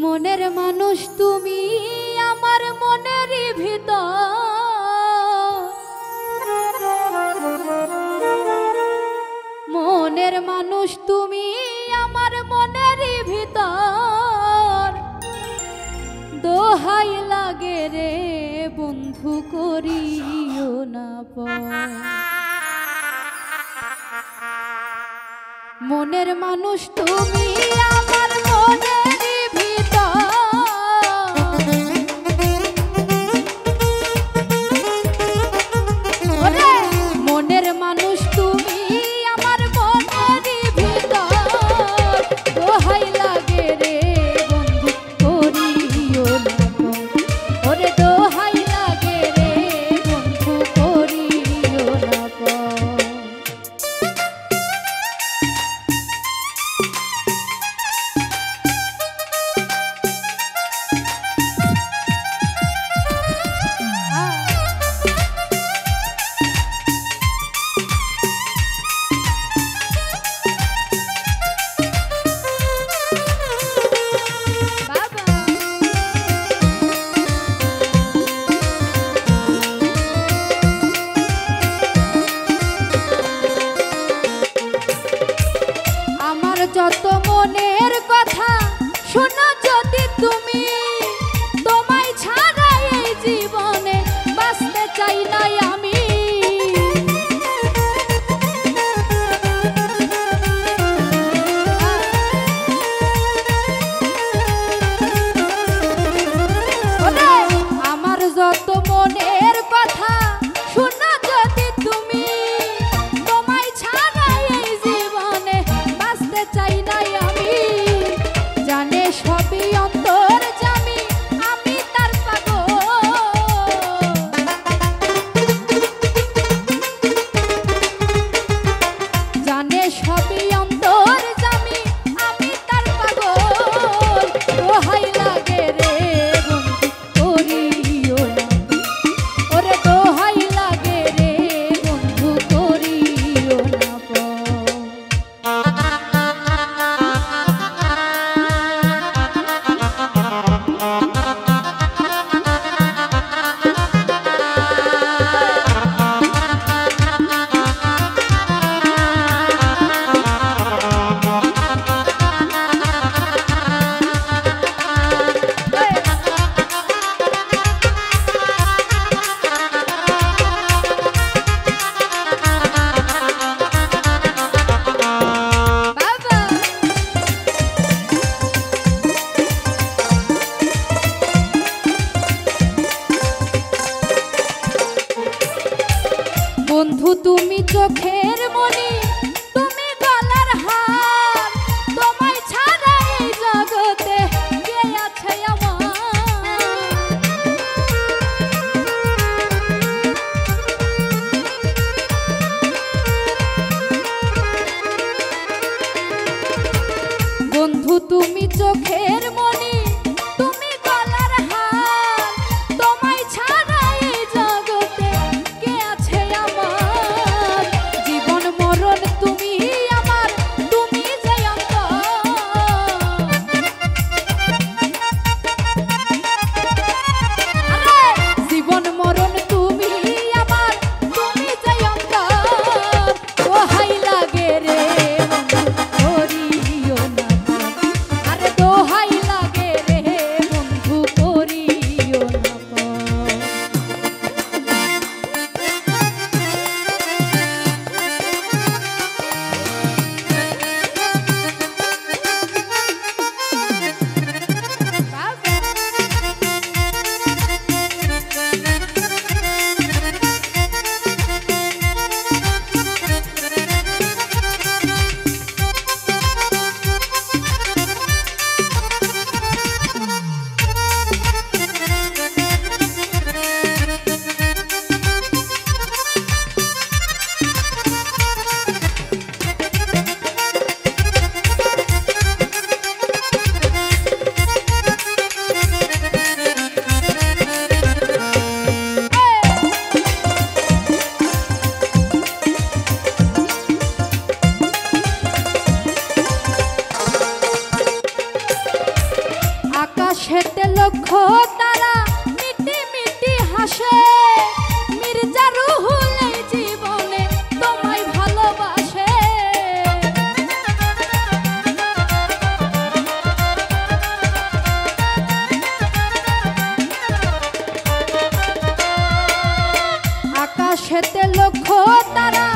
মনের মানুষ তুমি আমার মনেরই ভিতর, মনের মানুষ তুমি আমার মনেরই ভিতর। দোহাই লাগে রে বন্ধু করিও না পর। মনের মানুষ তুমি আমার মনেরই ভিতর, মনের মানুষ তুমি আমার মনেরই ভিতর। দোহাই লাগে রে বন্ধু করিও না পর, ওরে দোহাই লাগে রে বন্ধু করিও না পর। যত মনের কথা শোনো যদি তুমি, তোমায় ছাড়া এই জীবনে বাঁচতে চাই না আমি। আমার যত মনের কথা শোনো যদি তুমি, তোমায় ছাড়া এই জীবনে বাঁচতে চাই না আমি। জানে সবই অন্তর জামি আমি তার পাগল, জানে সবই অন্তর জামি আমি তার পাগল। দোহাই লাগে রে বন্ধু করিও না, ওরে দোহাই লাগে রে বন্ধু করিও না পর। বন্ধু তুমি চোখের মনি, তুমি গলার হার, তোমায় ছাড়া এই জগতে কে আছে আমার। বন্ধু তুমি চোখের মনি, তুমি গলার হার, তোমায় ছাড়া এই জগতে কে আছে আমার। জীবন মরণ লক্ষ্য তারা